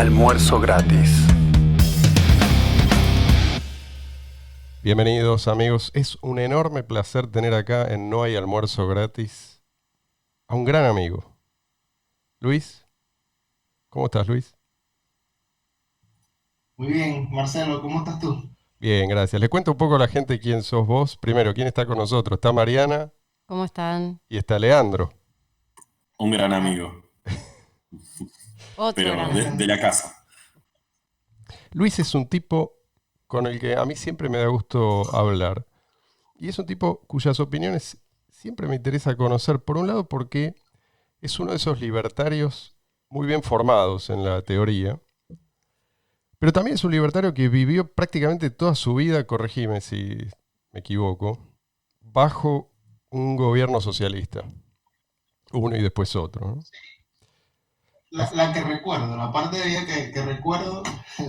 almuerzo gratis. Bienvenidos amigos, es un enorme placer tener acá en No hay almuerzo gratis a un gran amigo. Luis, ¿cómo estás, Luis? Muy bien, Marcelo, ¿cómo estás tú? Bien, gracias. Le cuento un poco a la gente quién sos vos. Primero, ¿quién está con nosotros? Está Mariana ¿Cómo están? y está Leandro. Un gran amigo, Otro pero gran amigo. de la casa. Luis es un tipo con el que a mí siempre me da gusto hablar. Y es un tipo cuyas opiniones siempre me interesa conocer. Por un lado, porque es uno de esos libertarios muy bien formados en la teoría. Pero también es un libertario que vivió prácticamente toda su vida, corregime si me equivoco, bajo un gobierno socialista. Uno y después otro, ¿no? La que recuerdo, la parte de vida que recuerdo,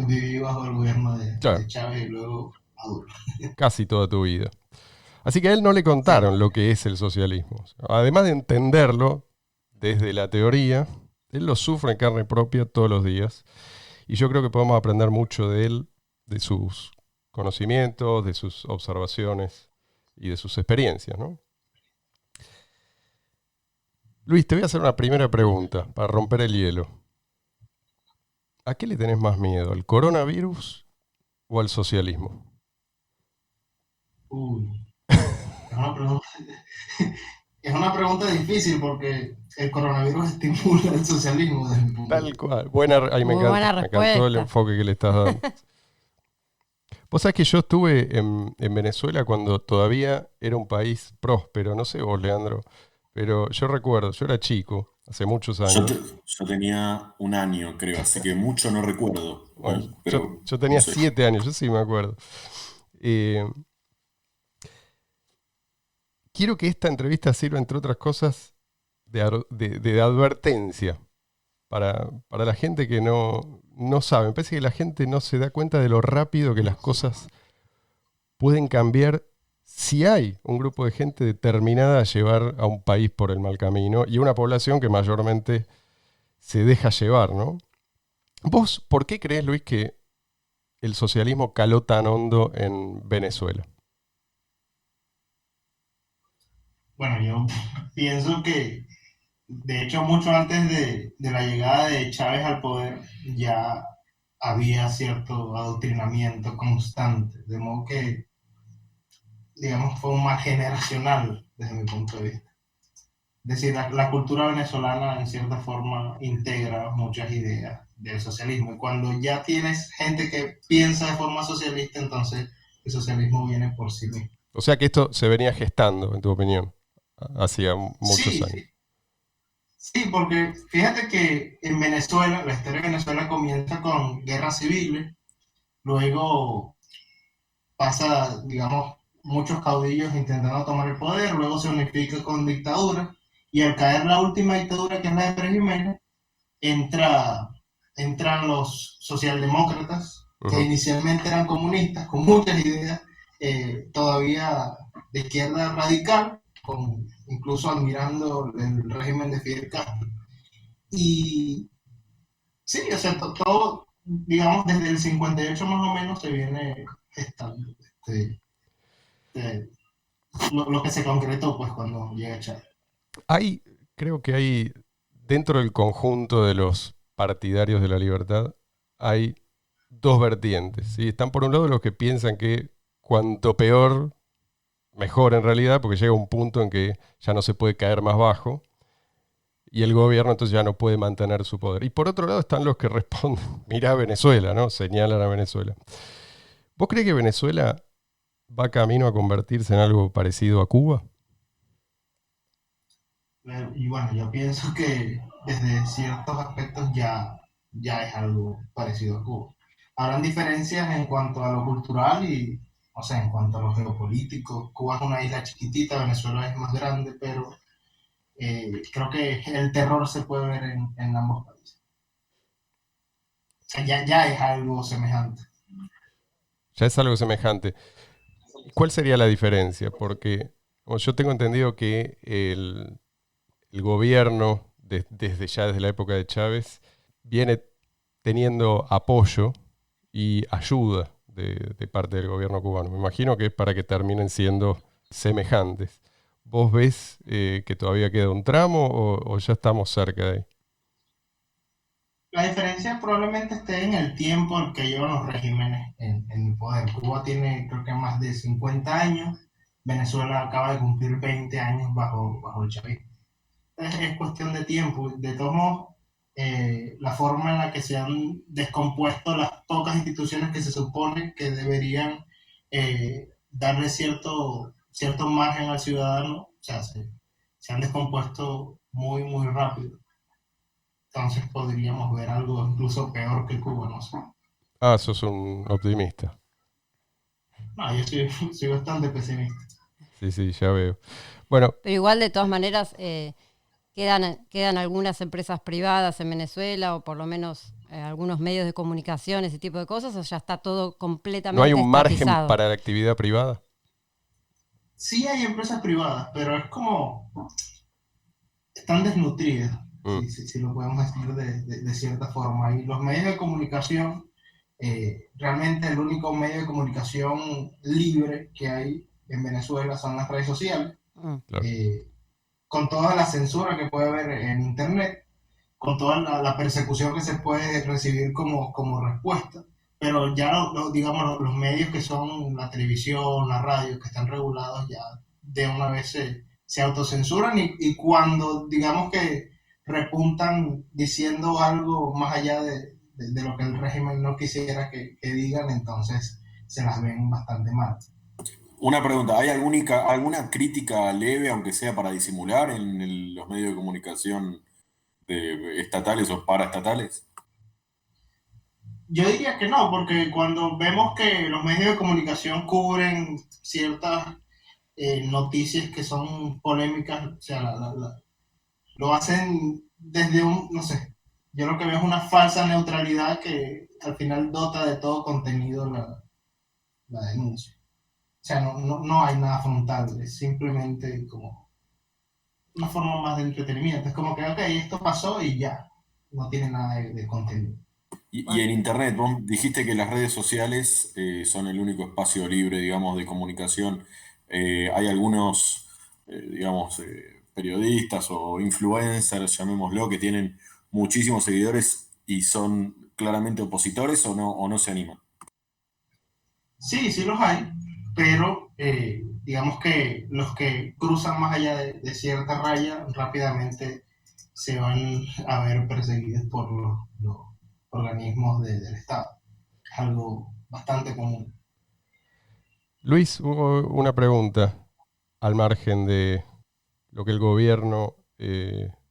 viví bajo el gobierno Claro, de Chávez y luego Maduro. casi toda tu vida. Así que a él no le Sí, contaron lo que es el socialismo. Además de entenderlo desde la teoría, él lo sufre en carne propia todos los días. Y yo creo que podemos aprender mucho de él, de sus conocimientos, de sus observaciones y de sus experiencias, ¿no? Luis, te voy a hacer una primera pregunta para romper el hielo. ¿A qué le tenés más miedo? ¿Al coronavirus o al socialismo? uy, es una pregunta, es una pregunta difícil porque el coronavirus estimula el socialismo desde mi punto de Tal vista. cual. Buena, ahí Muy buena me encantó el respuesta. enfoque que le estás dando. Vos sabés que yo estuve en Venezuela cuando todavía era un país próspero, no sé vos, Leandro, pero yo recuerdo, yo era chico, hace muchos Yo, años. te- yo tenía un año, creo, así que mucho no recuerdo, Bueno, pero yo no tenía sé. 7 años, yo sí me acuerdo. Eh, quiero que esta entrevista sirva, entre otras cosas, de advertencia para la gente que no sabe. Me parece que la gente no se da cuenta de lo rápido que las cosas pueden cambiar si hay un grupo de gente determinada a llevar a un país por el mal camino y una población que mayormente se deja llevar, ¿no? ¿Vos por qué crees, Luis, que el socialismo caló tan hondo en Venezuela? Bueno, yo pienso que, de hecho, mucho antes de la llegada de Chávez al poder, ya había cierto adoctrinamiento constante, de modo que, digamos, fue un mal generacional desde mi punto de vista. Es decir, la cultura venezolana en cierta forma integra muchas ideas del socialismo. Y cuando ya tienes gente que piensa de forma socialista, entonces el socialismo viene por sí mismo. O sea que esto se venía gestando, en tu opinión, hacía muchos Sí, años. sí, sí, porque fíjate que en Venezuela, la historia de Venezuela comienza con guerras civiles, luego pasa, digamos, muchos caudillos intentando tomar el poder, luego se unifica con dictadura, y al caer la última dictadura, que es la de Pérez Jiménez, entra, entran los socialdemócratas, que Ujú. inicialmente eran comunistas, con muchas ideas, todavía de izquierda radical, incluso admirando el régimen de Fidel Castro. Y sí, o sea, todo, digamos, desde el 58 más o menos se viene gestando este, lo que se concretó pues cuando llega Chávez. Hay, creo que hay, dentro del conjunto de los partidarios de la libertad, hay dos vertientes, ¿sí? Están por un lado los que piensan que cuanto peor, mejor en realidad, porque llega un punto en que ya no se puede caer más bajo y el gobierno entonces ya no puede mantener su poder. Y por otro lado están los que responden, mirá Venezuela, ¿no? Señalan a Venezuela. ¿Vos crees que Venezuela va camino a convertirse en algo parecido a Cuba? Y bueno, yo pienso que desde ciertos aspectos ya es algo parecido a Cuba. Habrán diferencias en cuanto a lo cultural y, o sea, en cuanto a lo geopolítico. Cuba es una isla chiquitita, Venezuela es más grande, pero creo que el terror se puede ver en ambos países. O sea, ya es algo semejante. Ya es algo semejante. ¿Y cuál sería la diferencia? Porque yo tengo entendido que el gobierno, desde la época de Chávez, viene teniendo apoyo y ayuda de parte del gobierno cubano. Me imagino que es para que terminen siendo semejantes. ¿Vos ves que todavía queda un tramo o ya estamos cerca de ahí? La diferencia probablemente esté en el tiempo en que llevan los regímenes en el poder. Cuba tiene creo que más de 50 años, Venezuela acaba de cumplir 20 años bajo el chavismo. Entonces es cuestión de tiempo. De todos modos, la forma en la que se han descompuesto las pocas instituciones que se supone que deberían darle cierto margen al ciudadano, o sea, se han descompuesto muy, muy rápido. Entonces podríamos ver algo incluso peor que Cuba, no sé. Ah, sos un optimista. No, yo soy bastante pesimista. Sí, sí, ya veo. Bueno, Pero igual, de todas maneras, quedan algunas empresas privadas en Venezuela, o por lo menos algunos medios de comunicación, ese tipo de cosas, o ya está todo ¿no hay completamente un margen estatizado. para la actividad privada? Sí hay empresas privadas, pero es como están desnutridas, Mm, si lo podemos decir de cierta forma. Y los medios de comunicación, realmente el único medio de comunicación libre que hay en Venezuela son las redes sociales, Mm. claro. con toda la censura que puede haber en Internet, con toda la persecución que se puede recibir como respuesta. Pero ya, digamos, los medios que son la televisión, la radio, que están regulados, ya de una vez se autocensuran y cuando, digamos que repuntan diciendo algo más allá de lo que el régimen no quisiera que digan, entonces se las ven bastante mal. Una pregunta, ¿hay alguna crítica leve, aunque sea para disimular, en los medios de comunicación estatales o paraestatales? Yo diría que no, porque cuando vemos que los medios de comunicación cubren ciertas noticias que son polémicas, o sea, lo hacen desde no sé, yo lo que veo es una falsa neutralidad que al final dota de todo contenido la denuncia. O sea, no hay nada frontal, es simplemente como una forma más de entretenimiento. Es como que, ok, esto pasó y ya, no tiene nada de contenido. Y en Internet, vos dijiste que las redes sociales son el único espacio libre, digamos, de comunicación. Hay algunos, digamos, periodistas o influencers, llamémoslo, que tienen muchísimos seguidores y son claramente opositores o no se animan. Sí, sí los hay, pero digamos que los que cruzan más allá de cierta raya rápidamente se van a ver perseguidos por los organismos del Estado. Es algo bastante común. Luis, una pregunta al margen de lo que el gobierno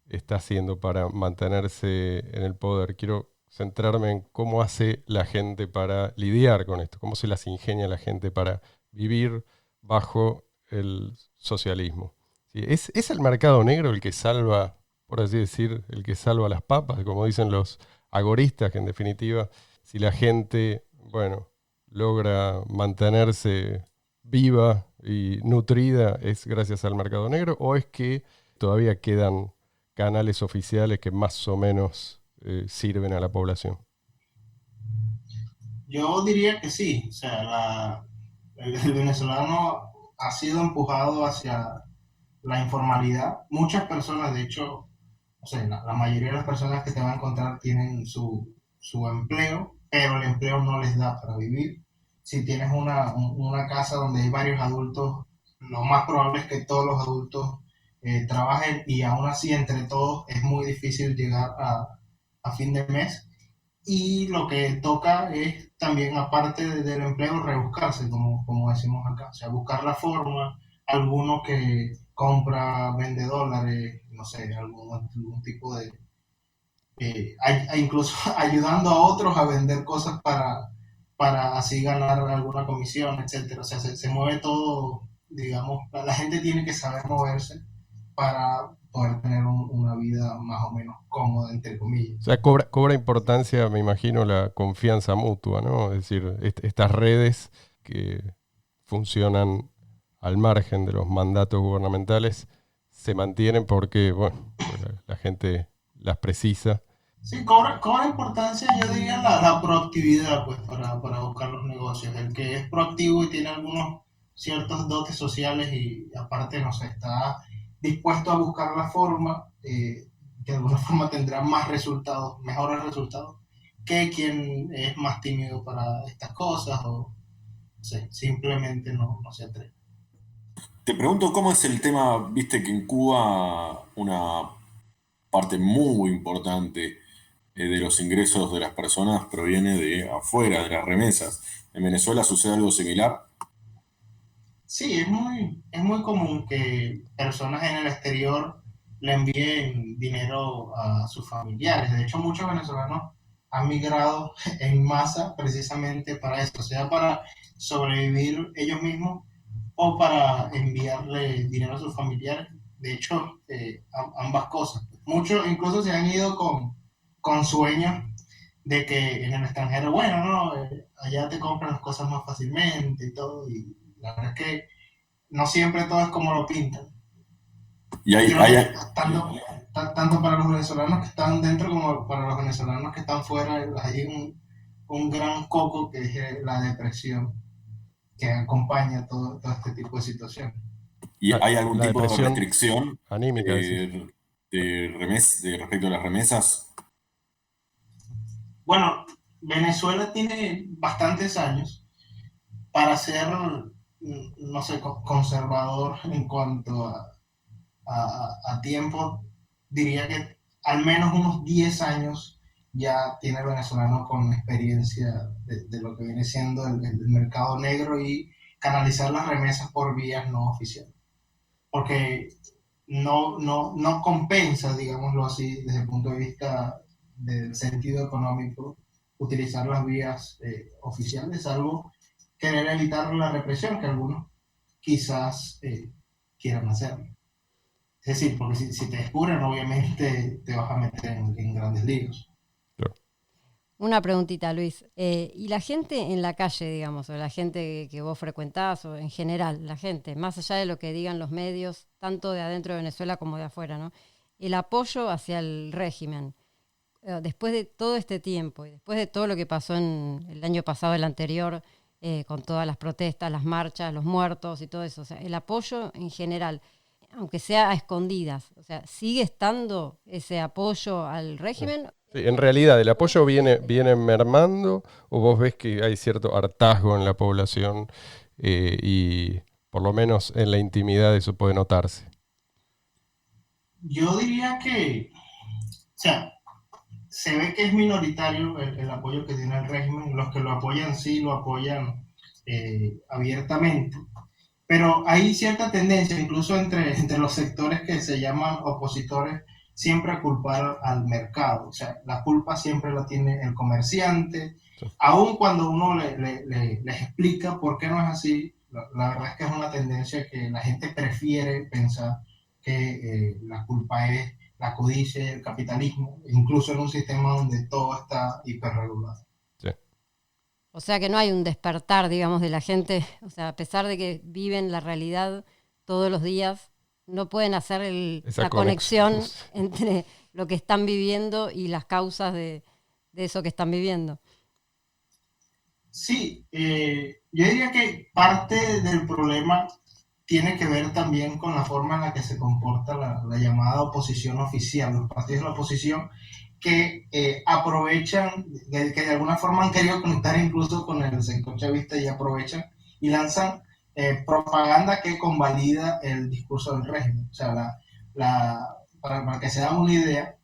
está haciendo para mantenerse en el poder. Quiero centrarme en cómo hace la gente para lidiar con esto, cómo se las ingenia la gente para vivir bajo el socialismo. ¿Sí? ¿Es el mercado negro el que salva, por así decir, el que salva las papas, como dicen los agoristas, que en definitiva, si la gente, bueno, logra mantenerse viva y nutrida es gracias al mercado negro, o es que todavía quedan canales oficiales que más o menos sirven a la población? Yo diría que sí, o sea, el venezolano ha sido empujado hacia la informalidad. Muchas personas, de hecho, o sea, la mayoría de las personas que te van a encontrar tienen su empleo, pero el empleo no les da para vivir. Si tienes una casa donde hay varios adultos, lo más probable es que todos los adultos trabajen y aún así entre todos es muy difícil llegar a fin de mes. Y lo que toca es también, aparte del empleo, rebuscarse, como decimos acá. O sea, buscar la forma, alguno que compra, vende dólares, no sé, algún tipo de... incluso ayudando a otros a vender cosas para así ganar alguna comisión, etcétera. O sea, se mueve todo, digamos, la gente tiene que saber moverse para poder tener una vida más o menos cómoda, entre O comillas. sea, cobra importancia, me imagino, la confianza mutua, ¿no? Es decir, estas redes que funcionan al margen de los mandatos gubernamentales se mantienen porque, bueno, pues la gente las precisa Sí, cobra importancia, yo diría, la proactividad, pues, para buscar los negocios. El que es proactivo y tiene algunos ciertos dotes sociales y aparte, no sé, está dispuesto a buscar la forma, que de alguna forma tendrá más resultados, mejores resultados, que quien es más tímido para estas cosas o, no sé, simplemente no se atreve. Te pregunto cómo es el tema, viste que en Cuba una parte muy importante de los ingresos de las personas proviene de afuera, de las remesas. ¿En Venezuela sucede algo similar? Sí, es muy común que personas en el exterior le envíen dinero a sus familiares. De hecho, muchos venezolanos han migrado en masa precisamente para esto, sea para sobrevivir ellos mismos o para enviarle dinero a sus familiares. De hecho, ambas cosas. Muchos incluso se han ido con sueños de que en el extranjero, bueno, no, allá te compran las cosas más fácilmente y todo, y la verdad es que no siempre todo es como lo pintan. Y Yo hay, creo que hay, tanto para los venezolanos que están dentro como para los venezolanos que están fuera, hay un gran coco que es la depresión que acompaña todo este tipo de situaciones. y hay algún La tipo de depresión restricción anímica, decís. de respecto a las remesas. Bueno, Venezuela tiene bastantes años para ser, no sé, conservador en cuanto a tiempo, diría que al menos unos 10 años ya tiene el venezolano con experiencia de lo que viene siendo el mercado negro y canalizar las remesas por vías no oficiales. Porque no compensa, digámoslo así, desde el punto de vista del sentido económico, utilizar las vías oficiales, salvo querer evitar la represión que algunos quizás quieran hacer. Es decir, porque si te descubren, obviamente te vas a meter en grandes líos. Claro. Una preguntita, Luis. ¿Y la gente en la calle, digamos, o la gente que vos frecuentás, o en general, la gente, más allá de lo que digan los medios, tanto de adentro de Venezuela como de afuera, ¿no? El apoyo hacia el régimen, después de todo este tiempo y después de todo lo que pasó en el año pasado, el anterior, con todas las protestas, las marchas, los muertos y todo eso, o sea, el apoyo en general, aunque sea a escondidas, o sea, ¿sigue estando ese apoyo al régimen? Sí, en realidad, ¿el apoyo viene mermando o vos ves que hay cierto hartazgo en la población y por lo menos en la intimidad eso puede notarse? Yo diría que, o sea, se ve que es minoritario el apoyo que tiene el régimen. Los que lo apoyan sí lo apoyan abiertamente. Pero hay cierta tendencia, incluso entre los sectores que se llaman opositores, siempre a culpar al mercado. O sea, la culpa siempre la tiene el comerciante, Sí. aun cuando uno les explica por qué no es así. La verdad es que es una tendencia que la gente prefiere pensar que la culpa es la codicia, el capitalismo, incluso en un sistema donde todo está hiperregulado. Sí. O sea que no hay un despertar, digamos, de la gente, o sea, a pesar de que viven la realidad todos los días, no pueden hacer Esa la conexión. conexión entre lo que están viviendo y las causas de eso que están viviendo. Sí, yo diría que parte del problema tiene que ver también con la forma en la que se comporta la llamada oposición oficial, los partidos de la oposición que aprovechan, que de alguna forma han querido conectar incluso con el sector chavista y aprovechan y lanzan propaganda que convalida el discurso del régimen. O sea, para que se den una idea,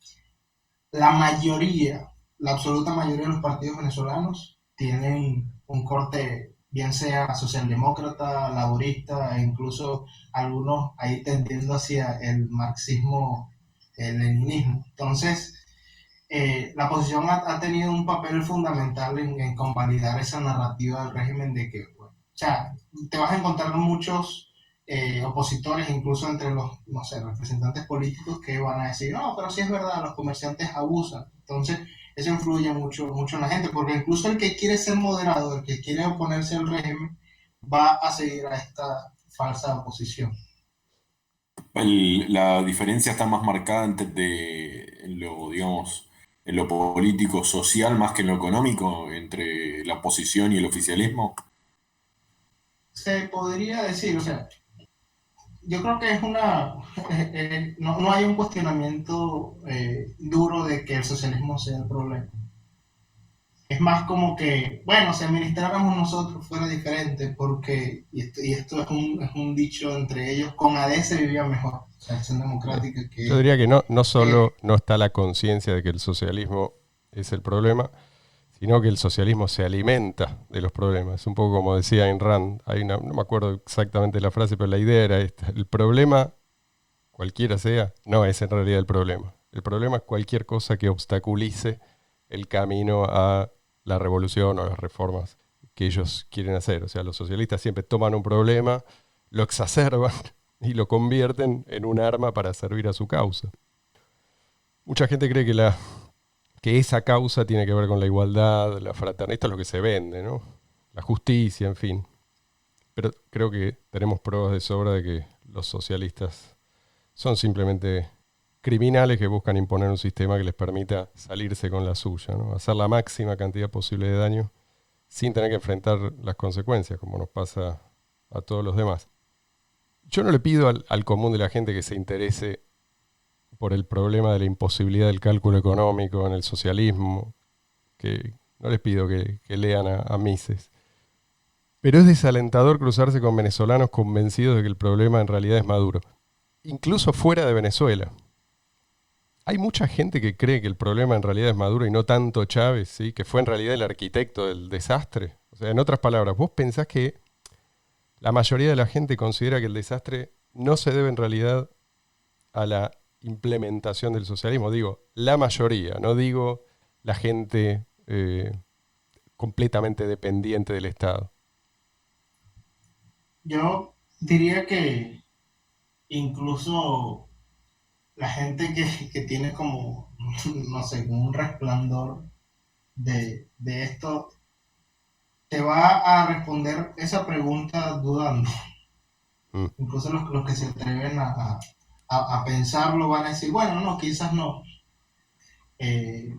la mayoría, la absoluta mayoría de los partidos venezolanos tienen un corte, bien sea socialdemócrata, laborista, e incluso algunos ahí tendiendo hacia el marxismo, el leninismo. Entonces, la oposición ha tenido un papel fundamental en convalidar esa narrativa del régimen de que, bueno, o sea, te vas a encontrar muchos opositores, incluso entre los, no sé, representantes políticos que van a decir, no, pero sí es verdad, los comerciantes abusan. Entonces, eso influye mucho en la gente, porque incluso el que quiere ser moderado, el que quiere oponerse al régimen, va a seguir a esta falsa oposición. La diferencia está más marcada entre lo, digamos, en lo político social más que en lo económico entre la oposición y el oficialismo? Se podría decir, o sea, yo creo que es no, no hay un cuestionamiento duro de que el socialismo sea el problema. Es más como que, bueno, si administráramos nosotros fuera diferente, porque, y esto es un dicho entre ellos, con AD se vivía mejor, o sea, acción democrática, Yo que diría que no, no eh, solo no está la conciencia de que el socialismo es el problema, sino que el socialismo se alimenta de los problemas. Es un poco como decía Ayn Rand, no me acuerdo exactamente la frase, pero la idea era esta. El problema, cualquiera sea, no es en realidad el problema. El problema es cualquier cosa que obstaculice el camino a la revolución o las reformas que ellos quieren hacer. O sea, los socialistas siempre toman un problema, lo exacerban y lo convierten en un arma para servir a su causa. Mucha gente cree que esa causa tiene que ver con la igualdad, la fraternidad, esto es lo que se vende, ¿no? La justicia, en fin. Pero creo que tenemos pruebas de sobra de que los socialistas son simplemente criminales que buscan imponer un sistema que les permita salirse con la suya, ¿no? Hacer la máxima cantidad posible de daño sin tener que enfrentar las consecuencias, como nos pasa a todos los demás. Yo no le pido al común de la gente que se interese por el problema de la imposibilidad del cálculo económico en el socialismo, que no les pido que lean a Mises. Pero es desalentador cruzarse con venezolanos convencidos de que el problema en realidad es Maduro, incluso fuera de Venezuela. Hay mucha gente que cree que el problema en realidad es Maduro y no tanto Chávez, ¿sí? Que fue en realidad el arquitecto del desastre. O sea, en otras palabras, vos pensás que la mayoría de la gente considera que el desastre no se debe en realidad a la implementación del socialismo. Digo, la mayoría, no digo la gente completamente dependiente del Estado. yo diría que incluso la gente que tiene como, no sé, como un resplandor de esto, te va a responder esa pregunta dudando. Mm. Incluso los que se atreven a pensarlo van a decir, bueno, no, quizás no. Eh,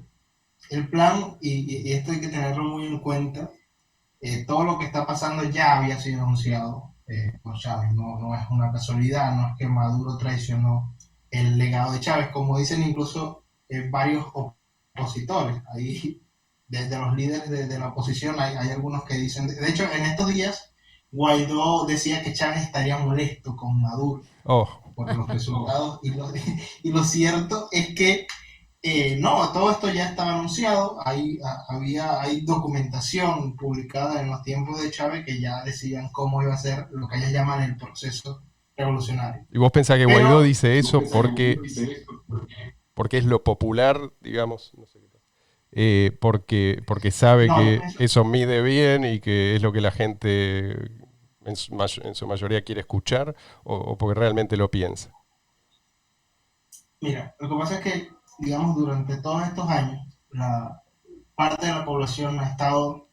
el plan, y esto hay que tenerlo muy en cuenta, todo lo que está pasando ya había sido anunciado por Chávez, no, no es una casualidad, no es que Maduro traicionó el legado de Chávez, como dicen incluso varios opositores. Ahí, desde los líderes de la oposición, hay algunos que dicen, de hecho, en estos días, Guaidó decía que Chávez estaría molesto con Maduro Oh, por los resultados, y lo cierto es que no, todo esto ya estaba anunciado, hay documentación publicada en los tiempos de Chávez que ya decían cómo iba a ser lo que ellos llaman el proceso revolucionario. y vos pensás que Guaidó Pero, dice eso porque es lo popular, digamos, no sé qué pasa. Porque sabe no, que eso mide bien y que es lo que la gente en su mayoría quiere escuchar, o porque realmente lo piensa. mira, lo que pasa es que, digamos, durante todos estos años, la parte de la población ha estado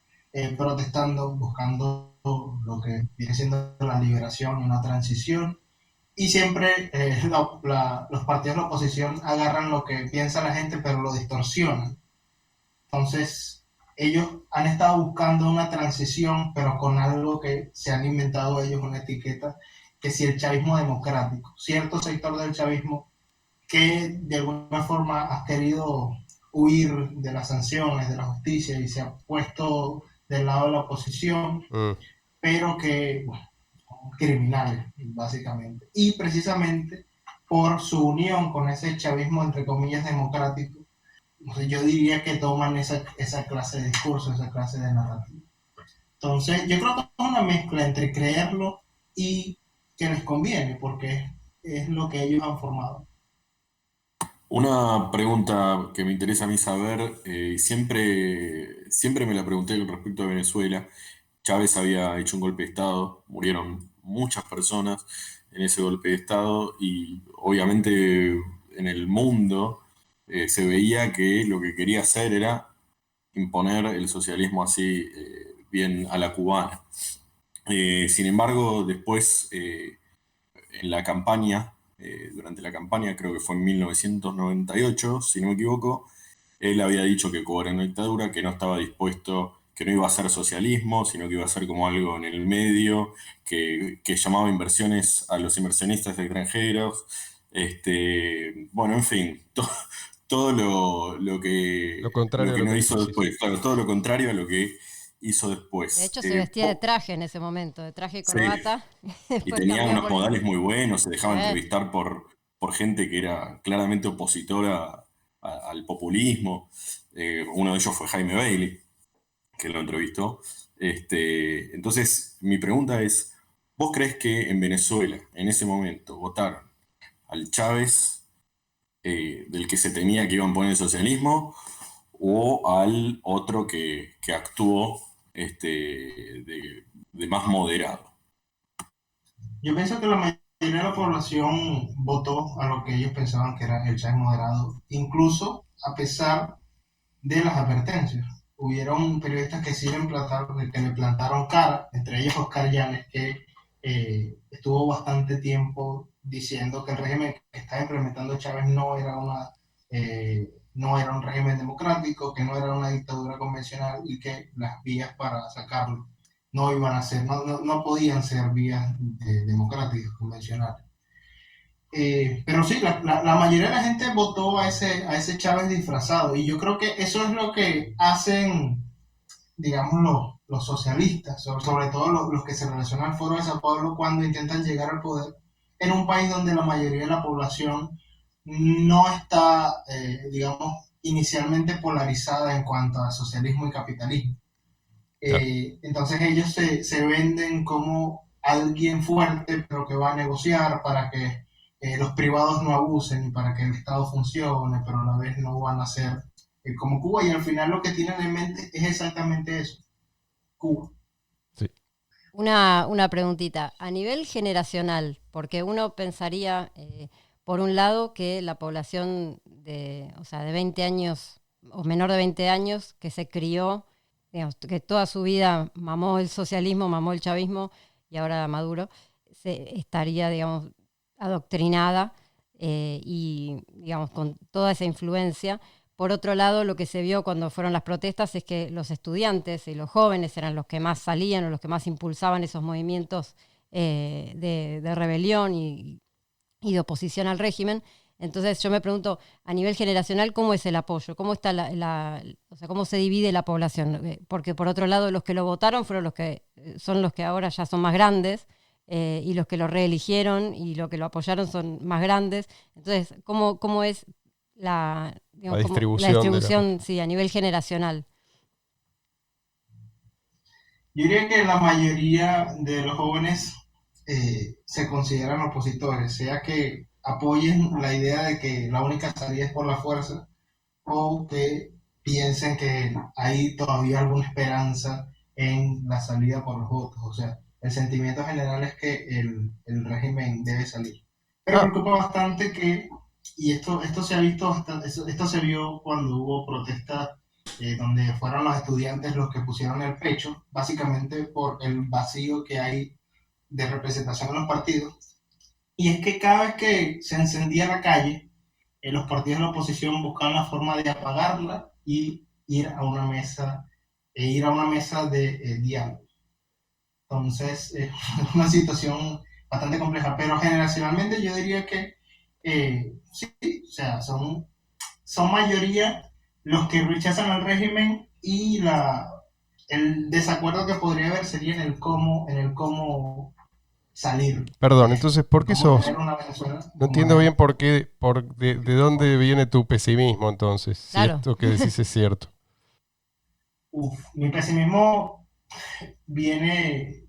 protestando, buscando lo que viene siendo la liberación y una transición. Y siempre los partidos de la oposición agarran lo que piensa la gente, pero lo distorsionan. Entonces, ellos han estado buscando una transición, pero con algo que se han inventado ellos, una etiqueta, que si el chavismo democrático, cierto sector del chavismo que de alguna forma ha querido huir de las sanciones, de la justicia y se ha puesto del lado de la oposición, Mm. pero que, bueno, son criminales, básicamente. Y precisamente por su unión con ese chavismo, entre comillas, democrático, yo diría que toman esa clase de discurso, esa clase de narrativa. Entonces, yo creo que es una mezcla entre creerlo y que les conviene, porque es lo que ellos han formado. Una pregunta que me interesa a mí saber, siempre me la pregunté con respecto a Venezuela. Chávez había hecho un golpe de Estado, murieron muchas personas en ese golpe de Estado y obviamente en el mundo se veía que lo que quería hacer era imponer el socialismo así bien a la cubana. Sin embargo, después en la campaña, durante la campaña, creo que fue en 1998, si no me equivoco, Él había dicho que Cuba era una dictadura, que no estaba dispuesto, que no iba a ser socialismo, sino que iba a ser como algo en el medio, que llamaba inversiones a los inversionistas extranjeros. Bueno, en fin, todo Lo lo contrario a que lo no que hizo dijo, sí, sí. después, claro, todo lo contrario a lo que hizo De después. hecho, se vestía de traje en ese momento, de traje y corbata. Y Después tenía cambió unos por el... modales muy buenos, se dejaba Eh, entrevistar por gente que era claramente opositora al populismo. Uno de ellos fue Jaime Bailey, que lo entrevistó. Entonces, mi pregunta es, ¿vos crees que en Venezuela, en ese momento, votaron al Chávez, del que se temía que iban a poner el socialismo, o al otro que actuó de más moderado? Yo pienso que la mayoría de la población votó a lo que ellos pensaban que era el Chávez moderado, incluso a pesar de las advertencias. Hubieron periodistas que sí que le plantaron cara, entre ellos Oscar Llanes, que estuvo bastante tiempo diciendo que el régimen que estaba implementando Chávez no era un régimen democrático, que no era una dictadura convencional y que las vías para sacarlo no iban a ser, no podían ser vías democráticas convencionales. Pero sí, la mayoría de la gente votó a ese Chávez disfrazado y yo creo que eso es lo que hacen, digamos, los socialistas, sobre todo los que se relacionan al Foro de Sao Paulo cuando intentan llegar al poder en un país donde la mayoría de la población no está, digamos, inicialmente polarizada en cuanto a socialismo y capitalismo. Claro. Entonces ellos se venden como alguien fuerte, pero que va a negociar para que los privados no abusen y para que el Estado funcione, pero a la vez no van a ser como Cuba. Y al final lo que tienen en mente es exactamente eso, Cuba. Sí. Una preguntita. A nivel generacional, porque uno pensaría, por un lado, que la población o sea, de 20 años o menor de 20 años que se crió, digamos, que toda su vida mamó el socialismo, mamó el chavismo y ahora Maduro, estaría, digamos, adoctrinada y, digamos, con toda esa influencia. Por otro lado, lo que se vio cuando fueron las protestas es que los estudiantes y los jóvenes eran los que más salían o los que más impulsaban esos movimientos de rebelión y de oposición al régimen. Entonces yo me pregunto, a nivel generacional, ¿cómo es el apoyo? ¿Cómo está o sea, cómo se divide la población? Porque por otro lado, los que lo votaron fueron son los que ahora ya son más grandes, y los que lo reeligieron y los que lo apoyaron son más grandes. Entonces, ¿cómo es La digamos, la distribución del apoyo. distribución, sí, a nivel generacional? Yo diría que la mayoría de los jóvenes se consideran opositores, sea que apoyen la idea de que la única salida es por la fuerza o que piensen que hay todavía alguna esperanza en la salida por los votos. O sea, el sentimiento general es que el régimen debe salir. Pero Ah, preocupa bastante que, y esto se ha visto bastante, esto se vio cuando hubo protestas donde fueron los estudiantes los que pusieron el pecho, básicamente por el vacío que hay de representación en los partidos. Y es que cada vez que se encendía la calle, los partidos de la oposición buscaban la forma de apagarla y ir a una mesa de diálogo. Entonces, es una situación bastante compleja, pero generacionalmente yo diría que sí, o sea, son mayoría los que rechazan al régimen y el desacuerdo que podría haber sería en el cómo salir perdón, de esto, entonces, ¿por qué cómo sos? tener una Venezuela No como entiendo era. bien por qué, de dónde viene tu pesimismo entonces, si Claro. esto que decís es cierto. Mi pesimismo viene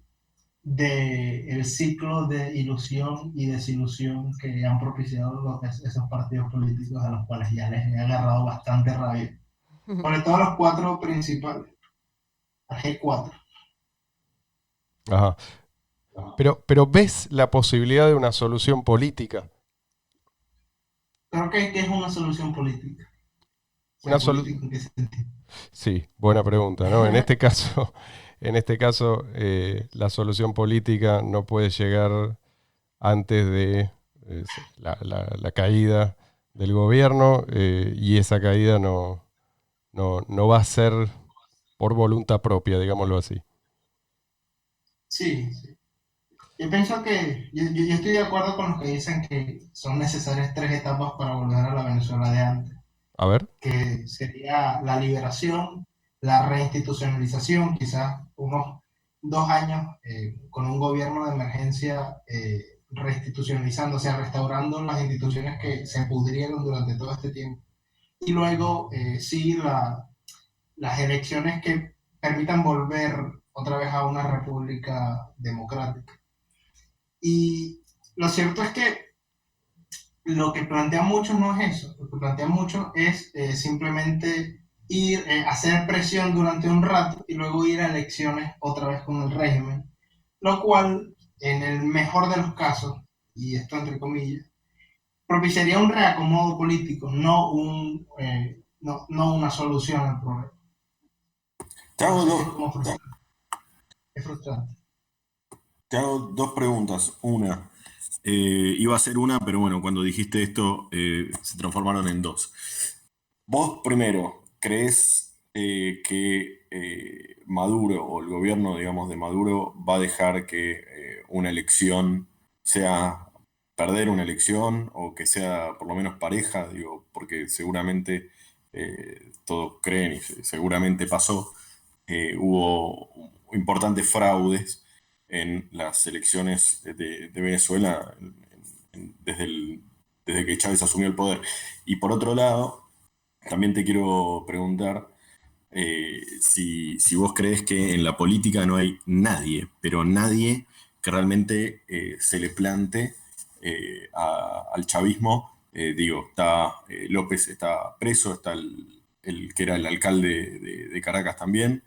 del ciclo de ilusión y desilusión que han propiciado esos partidos políticos a los cuales ya les he agarrado bastante rabia. Sobre todo los cuatro principales, la G4. Ajá. Pero ¿ves la posibilidad de una solución política? Creo que es una solución política. O Una sea, sol- política en qué sentido. Sí, buena pregunta, ¿no? En este caso, la solución política no puede llegar antes de la caída del gobierno, y esa caída no va a ser por voluntad propia, digámoslo así. Sí, sí. Yo pienso que yo estoy de acuerdo con los que dicen que son necesarias 3 etapas para volver a la Venezuela de antes, A ver, que sería la liberación, la reinstitucionalización, quizás unos 2 años con un gobierno de emergencia reinstitucionalizando, o sea, restaurando las instituciones que se pudrieron durante todo este tiempo. Y luego, sí, las elecciones que permitan volver otra vez a una república democrática. Y lo cierto es que lo que plantean muchos no es eso, lo que plantean muchos es simplemente ir, hacer presión durante un rato y luego ir a elecciones otra vez con el régimen, lo cual en el mejor de los casos, y esto entre comillas, propiciaría un reacomodo político, no una solución al problema. Te hago, Entonces es dos, como frustrante. Es frustrante. te hago dos preguntas. Una, iba a ser una, pero bueno, cuando dijiste esto se transformaron en dos. Vos primero, ¿crees que Maduro o el gobierno, digamos, de Maduro va a dejar que una elección sea perder una elección o que sea por lo menos pareja? Digo, porque seguramente todos creen y seguramente pasó, hubo importantes fraudes en las elecciones de Venezuela desde que Chávez asumió el poder. Y por otro lado, también te quiero preguntar si vos crees que en la política no hay nadie, pero nadie que realmente se le plante al chavismo. Digo, está López está preso, está el que era el alcalde de Caracas también,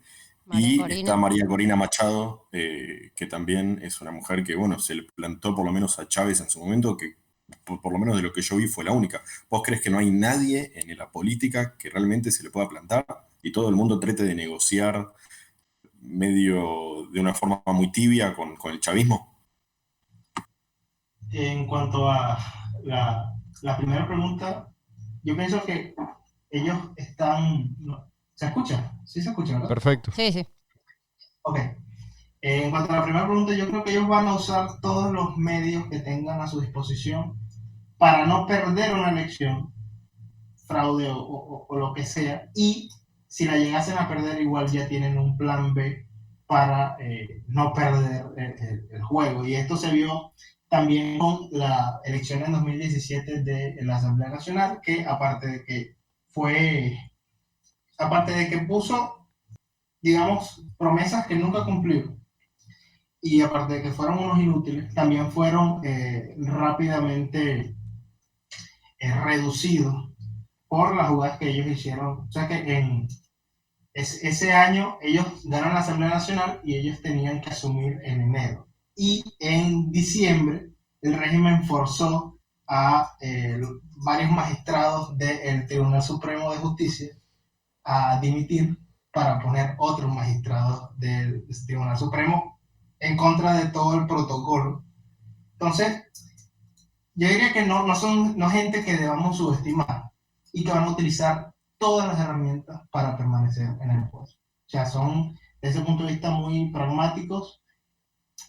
María y está Corina. María Corina Machado, que también es una mujer que, bueno, se le plantó por lo menos a Chávez en su momento, que por lo menos de lo que yo vi fue la única. ¿Vos crees que no hay nadie en la política que realmente se le pueda plantar y todo el mundo trate de negociar medio de una forma muy tibia con el chavismo? En cuanto a la primera pregunta, yo pienso que ellos están... ¿Se escucha? Sí se escucha, ¿verdad? perfecto. Sí, sí. Ok. En cuanto a la primera pregunta, yo creo que ellos van a usar todos los medios que tengan a su disposición para no perder una elección, fraude o lo que sea, y si la llegasen a perder, igual ya tienen un plan B para no perder el juego. Y esto se vio también con la elección en 2017 de la Asamblea Nacional, que aparte de que puso, digamos, promesas que nunca cumplió, y aparte de que fueron unos inútiles, también fueron rápidamente reducidos por las jugadas que ellos hicieron. O sea que ese año ellos ganan la Asamblea Nacional y ellos tenían que asumir en enero. Y en diciembre el régimen forzó a varios magistrados del Tribunal Supremo de Justicia a dimitir para poner otros magistrados del Tribunal Supremo en contra de todo el protocolo. Entonces, yo diría que no gente que debamos subestimar y que van a utilizar todas las herramientas para permanecer en el poder. O sea, son desde ese punto de vista muy pragmáticos,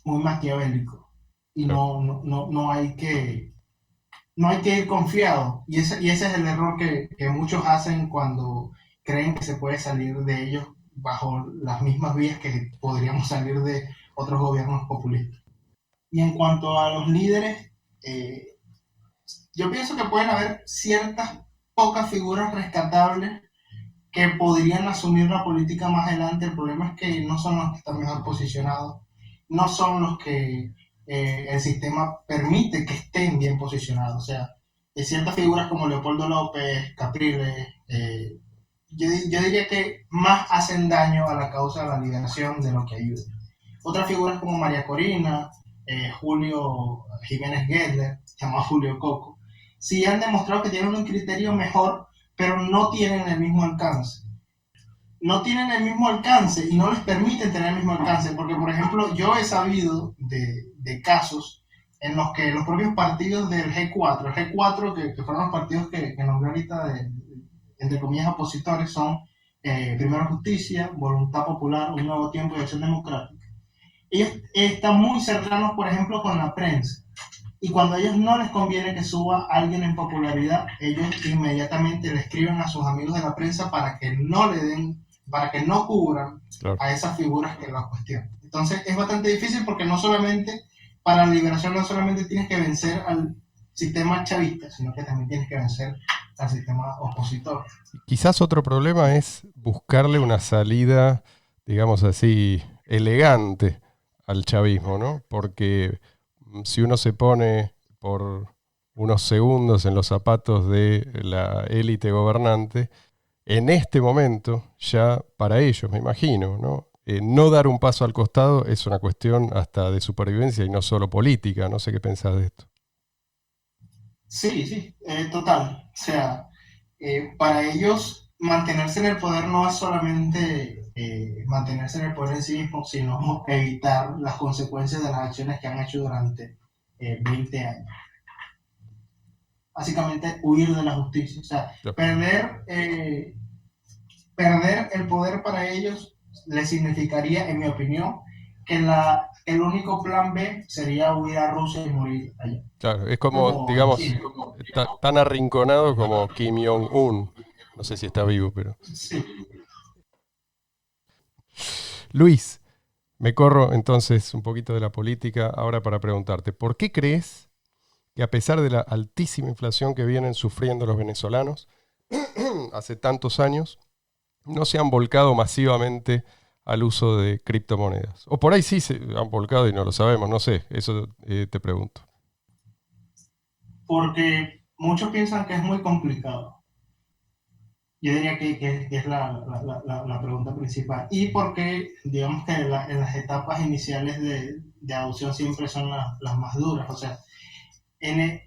muy maquiavélicos y Claro. no hay que ir confiado. Y ese es el error que muchos hacen cuando creen que se puede salir de ellos bajo las mismas vías que podríamos salir de otros gobiernos populistas. Y en cuanto a los líderes, yo pienso que pueden haber ciertas pocas figuras rescatables que podrían asumir la política más adelante. El problema es que no son los que están mejor posicionados, no son los que el sistema permite que estén bien posicionados. O sea, ciertas figuras como Leopoldo López, Capriles, yo diría que más hacen daño a la causa de la liberación de lo que ayudan. Otras figuras como María Corina, Julio Jiménez Guedler, llamado Julio Coco, sí han demostrado que tienen un criterio mejor, pero no tienen el mismo alcance. No tienen el mismo alcance y no les permiten tener el mismo alcance, porque por ejemplo yo he sabido de casos en los que los propios partidos del G4, el G4 que fueron los partidos que nombré ahorita entre comillas opositores, son Primero Justicia, Voluntad Popular, Un Nuevo Tiempo y Acción Democrática. Ellos están muy cercanos, por ejemplo, con la prensa. Y cuando a ellos no les conviene que suba alguien en popularidad, ellos inmediatamente le escriben a sus amigos de la prensa para que no le den, para que no cubran a esas figuras que la cuestionan. Entonces es bastante difícil porque no solamente, para la liberación no solamente tienes que vencer al sistema chavista, sino que también tienes que vencer al sistema opositor. Quizás otro problema es buscarle una salida, digamos así, elegante al chavismo, ¿no? Porque si uno se pone por unos segundos en los zapatos de la élite gobernante, en este momento, ya para ellos, me imagino, ¿no? No dar un paso al costado es una cuestión hasta de supervivencia y no solo política. No sé qué pensás de esto. Sí, total. O sea, para ellos mantenerse en el poder no es solamente mantenerse en el poder en sí mismo, sino evitar las consecuencias de las acciones que han hecho durante 20 años. Básicamente huir de la justicia. O sea, perder el poder para ellos les significaría, en mi opinión, que el único plan B sería huir a Rusia y morir allá. Claro, es como, digamos, tan arrinconado como Kim Jong-un. No sé si está vivo, pero... Sí. Luis, me corro entonces un poquito de la política ahora para preguntarte, ¿por qué crees que a pesar de la altísima inflación que vienen sufriendo los venezolanos hace tantos años, no se han volcado masivamente al uso de criptomonedas? O por ahí sí se han volcado y no lo sabemos, no sé, eso te pregunto. Porque muchos piensan que es muy complicado. Yo diría que es la pregunta principal. Y porque, digamos que en las etapas iniciales de adopción siempre son las más duras. O sea, en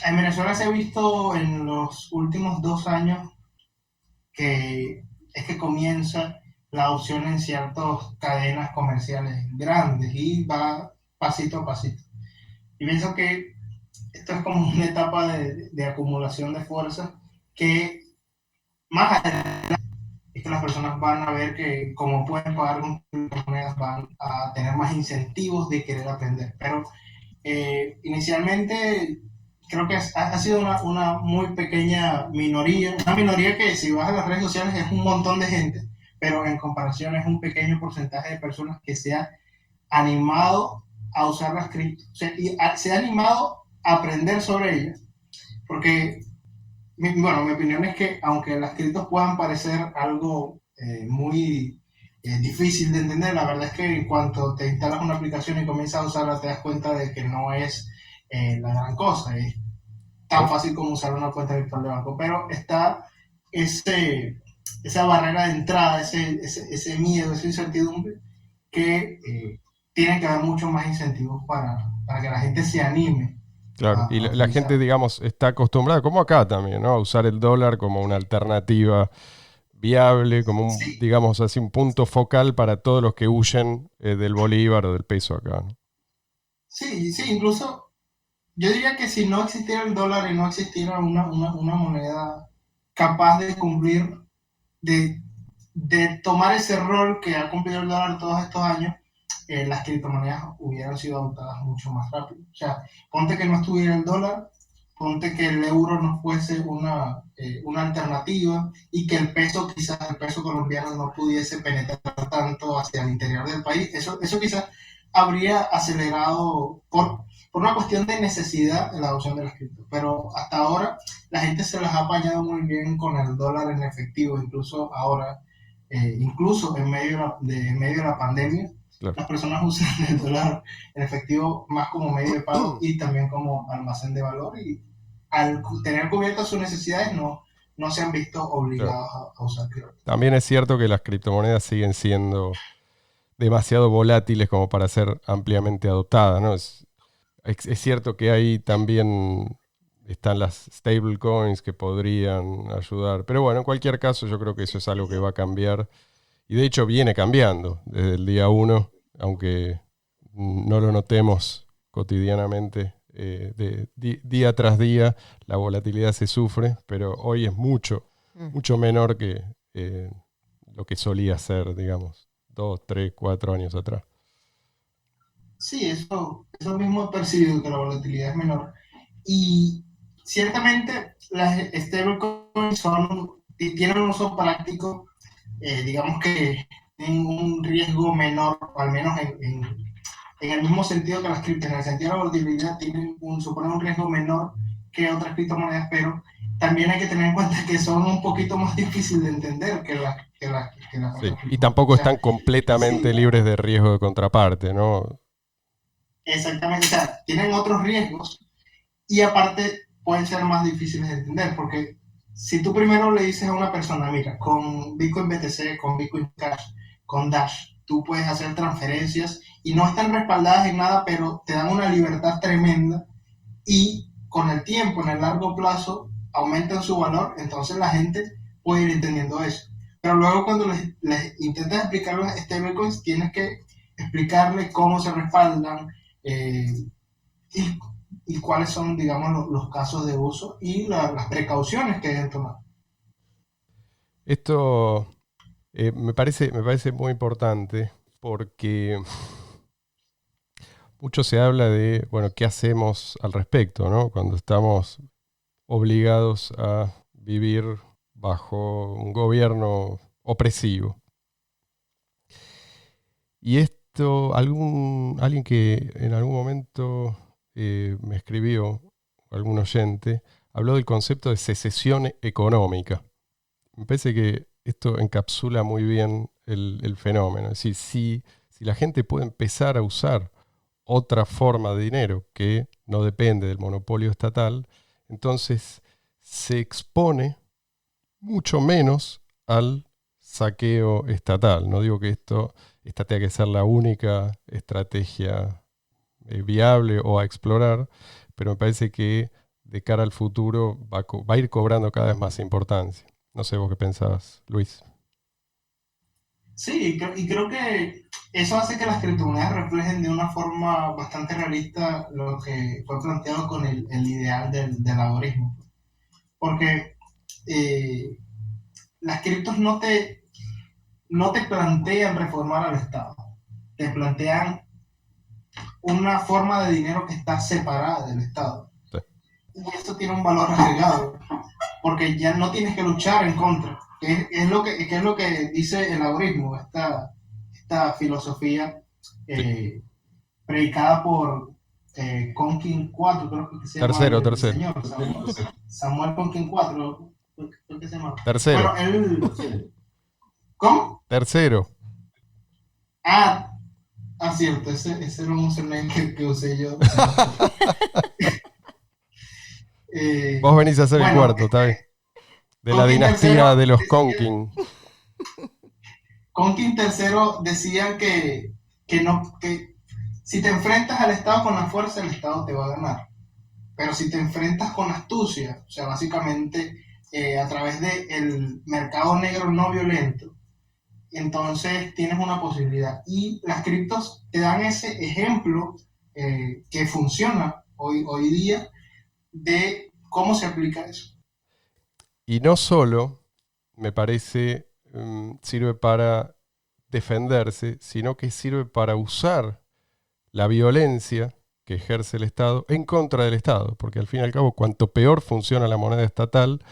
Venezuela se ha visto en los últimos 2 años que es que comienza la adopción en ciertas cadenas comerciales grandes y va pasito a pasito. Y pienso que esto es como una etapa de acumulación de fuerzas que más adelante es que las personas van a ver que como pueden pagar con criptomonedas van a tener más incentivos de querer aprender. Pero inicialmente creo que ha sido una muy pequeña minoría, una minoría que si vas a las redes sociales es un montón de gente, pero en comparación es un pequeño porcentaje de personas que se ha animado a usar las criptos, o sea, y se ha animado a aprender sobre ellas, porque bueno, mi opinión es que aunque las criptos puedan parecer algo muy difícil de entender, la verdad es que en cuanto te instalas una aplicación y comienzas a usarla, te das cuenta de que no es la gran cosa. Es tan fácil como usar una cuenta virtual de banco, pero está esa barrera de entrada, ese miedo, esa incertidumbre, que tiene que haber muchos más incentivos para que la gente se anime. Claro, y la gente, digamos, está acostumbrada, como acá también, ¿no? A usar el dólar como una alternativa viable, como un, digamos así, un punto focal para todos los que huyen del bolívar o del peso acá, ¿no? Sí, incluso yo diría que si no existiera el dólar y no existiera una moneda capaz de cumplir, de tomar ese rol que ha cumplido el dólar todos estos años, las criptomonedas hubieran sido adoptadas mucho más rápido. O sea, ponte que no estuviera el dólar, ponte que el euro no fuese una alternativa y que quizás el peso colombiano no pudiese penetrar tanto hacia el interior del país. Eso quizás habría acelerado por una cuestión de necesidad la adopción de las criptos. Pero hasta ahora la gente se las ha apañado muy bien con el dólar en efectivo, incluso ahora, incluso en medio de la pandemia. Claro. Las personas usan el dólar en efectivo más como medio de pago y también como almacén de valor, y al tener cubiertas sus necesidades no se han visto obligados a usar cripto. También es cierto que las criptomonedas siguen siendo demasiado volátiles como para ser ampliamente adoptadas, ¿no? Es cierto que ahí también están las stablecoins que podrían ayudar, pero bueno, en cualquier caso yo creo que eso es algo que va a cambiar y de hecho viene cambiando desde el día 1, aunque no lo notemos cotidianamente, día tras día la volatilidad se sufre, pero hoy es mucho menor que lo que solía ser, digamos, 2, 3, 4 años atrás. Sí, eso mismo he percibido, que la volatilidad es menor. Y ciertamente las stablecoins tienen un uso práctico, digamos que tienen un riesgo menor, al menos en el mismo sentido que las criptos, en el sentido de la volatilidad suponen un riesgo menor que otras criptomonedas, pero también hay que tener en cuenta que son un poquito más difíciles de entender que las Sí, otras y criptomonedas. tampoco O sea, están completamente sí, libres de riesgo de contraparte, ¿no? exactamente, o sea, tienen otros riesgos y aparte pueden ser más difíciles de entender, porque si tú primero le dices a una persona, mira, con Bitcoin BTC, con Bitcoin Cash, con Dash, tú puedes hacer transferencias y no están respaldadas en nada, pero te dan una libertad tremenda y con el tiempo, en el largo plazo, aumentan su valor, entonces la gente puede ir entendiendo eso. Pero luego cuando les intentas explicar las stablecoins, tienes que explicarles cómo se respaldan, eh, y, y cuáles son, digamos, los casos de uso y las precauciones que deben tomar. Esto me parece muy importante porque mucho se habla de, bueno, qué hacemos al respecto, ¿no? Cuando estamos obligados a vivir bajo un gobierno opresivo. Y esto, alguien que en algún momento me escribió, algún oyente, habló del concepto de secesión económica. Me parece que esto encapsula muy bien el fenómeno. Es decir, si la gente puede empezar a usar otra forma de dinero que no depende del monopolio estatal, entonces se expone mucho menos al saqueo estatal. No digo que esta tenga que ser la única estrategia viable o a explorar, pero me parece que de cara al futuro va a ir cobrando cada vez más importancia. No sé vos qué pensabas, Luis. Sí, y creo que eso hace que las criptomonedas reflejen de una forma bastante realista lo que fue planteado con el ideal del algoritmo. Porque eh, las criptos no te plantean reformar al Estado, te plantean una forma de dinero que está separada del Estado. Sí. Y esto tiene un valor agregado, porque ya no tienes que luchar en contra, que es lo que dice el algoritmo, esta filosofía eh, predicada por Conkin 4, creo que se llama Tercero, el tercero. señor, Samuel Conkin 4, creo que se llama. Tercero. Bueno, él... ¿Cómo? Tercero. Ah, cierto, ese era un username que usé yo. Vos venís a ser el Bueno, cuarto, ¿está bien? De la Conkin dinastía III de los decía, Conkin. Conkin III decía que si te enfrentas al Estado con la fuerza, el Estado te va a ganar. Pero si te enfrentas con astucia, o sea, básicamente a través del mercado negro no violento, entonces tienes una posibilidad. Y las criptos te dan ese ejemplo que funciona hoy día de cómo se aplica eso. Y no solo, me parece, sirve para defenderse, sino que sirve para usar la violencia que ejerce el Estado en contra del Estado, porque al fin y al cabo, cuanto peor funciona la moneda estatal,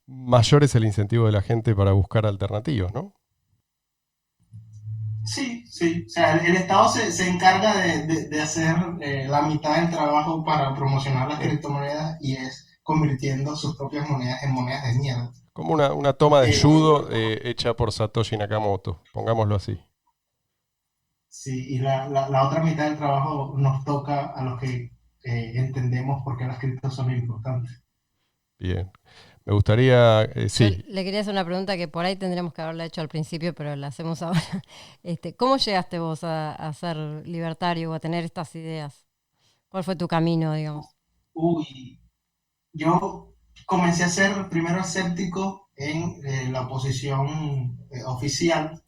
mayor es el incentivo de la gente para buscar alternativas, ¿no? Sí, sí. O sea, el Estado se encarga de hacer la mitad del trabajo para promocionar las criptomonedas y es convirtiendo sus propias monedas en monedas de mierda. Como una toma de Eh, judo hecha por Satoshi Nakamoto, pongámoslo así. sí, y la otra mitad del trabajo nos toca a los que entendemos por qué las criptos son importantes. Bien. Me gustaría, Yo sí, le quería hacer una pregunta que por ahí tendríamos que haberla hecho al principio, pero la hacemos ahora. ¿Cómo llegaste vos a ser libertario o a tener estas ideas? ¿Cuál fue tu camino, digamos? Uy, yo comencé a ser primero escéptico en la oposición oficial.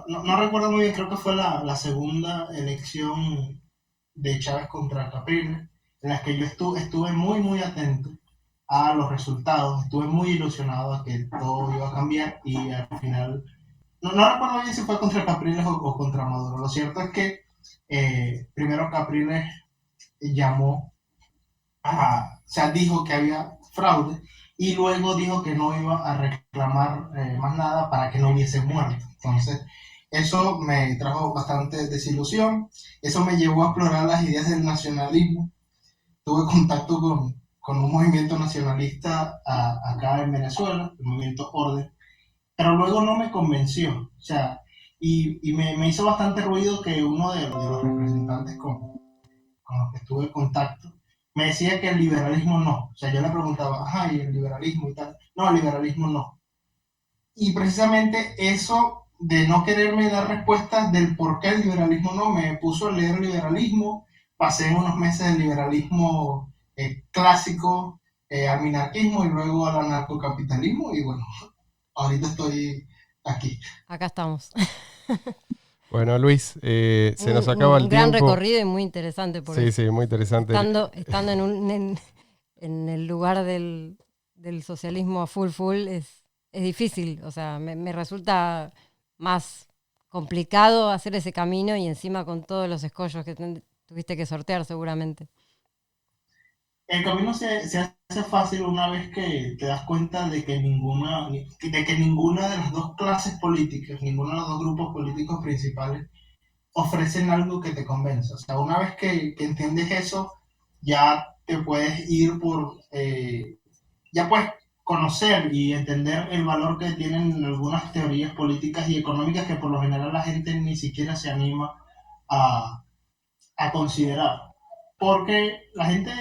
No recuerdo muy bien, creo que fue la segunda elección de Chávez contra Capriles, en la que yo estuve muy, muy atento a los resultados. Estuve muy ilusionado a que todo iba a cambiar y al final, no recuerdo bien si fue contra Capriles o contra Maduro. Lo cierto es que primero Capriles llamó o sea, dijo que había fraude y luego dijo que no iba a reclamar más nada para que no hubiese muerto. Entonces, eso me trajo bastante desilusión, eso me llevó a explorar las ideas del nacionalismo. Tuve contacto con un movimiento nacionalista acá en Venezuela, el movimiento Orden, pero luego no me convenció, o sea, y me hizo bastante ruido que uno de los representantes con los que estuve en contacto me decía que el liberalismo no, o sea, yo le preguntaba, ajá, ¿y el liberalismo y tal? No, el liberalismo no. Y precisamente eso de no quererme dar respuestas del por qué el liberalismo no, me puso a leer el liberalismo, pasé unos meses del liberalismo clásico al minarquismo y luego al anarcocapitalismo y bueno, ahorita estoy aquí. Acá estamos. Bueno, Luis, se nos acaba el Un gran tiempo. recorrido y muy interesante. Porque Sí, muy interesante. Estando en el lugar del socialismo a full es difícil. O sea, me resulta más complicado hacer ese camino y encima con todos los escollos que tuviste que sortear seguramente. El camino se hace fácil una vez que te das cuenta de que ninguna de las dos clases políticas, ninguno de los dos grupos políticos principales ofrecen algo que te convenza. O sea, una vez que entiendes eso, ya te puedes ir ya puedes conocer y entender el valor que tienen algunas teorías políticas y económicas que por lo general la gente ni siquiera se anima a, a considerar. Porque la gente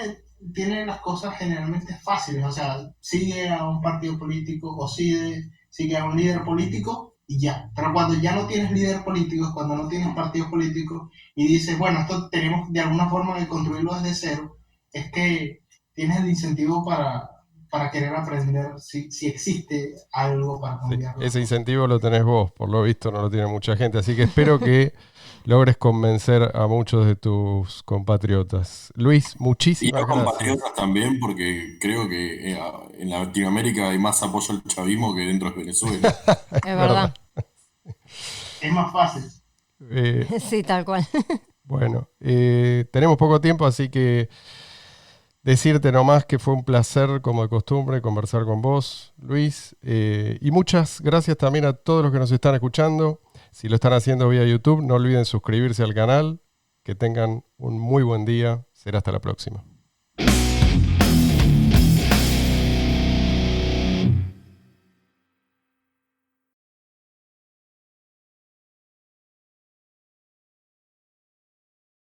tiene las cosas generalmente fáciles, o sea, sigue a un partido político o sigue a un líder político y ya. Pero cuando ya no tienes líder político, cuando no tienes partido político y dices, bueno, esto tenemos de alguna forma de construirlo desde cero, es que tienes el incentivo para querer aprender si existe algo para cambiarlo. Sí, ese incentivo lo tenés vos, por lo visto no lo tiene mucha gente, así que espero que logres convencer a muchos de tus compatriotas. Luis, Y muchísimas no gracias. compatriotas también, porque creo que en Latinoamérica hay más apoyo al chavismo que dentro de Venezuela. Es verdad. Es más fácil. Sí, tal cual. Bueno, tenemos poco tiempo, así que decirte nomás que fue un placer, como de costumbre, conversar con vos, Luis. Y muchas gracias también a todos los que nos están escuchando. Si lo están haciendo vía YouTube, no olviden suscribirse al canal. Que tengan un muy buen día. Será hasta la próxima.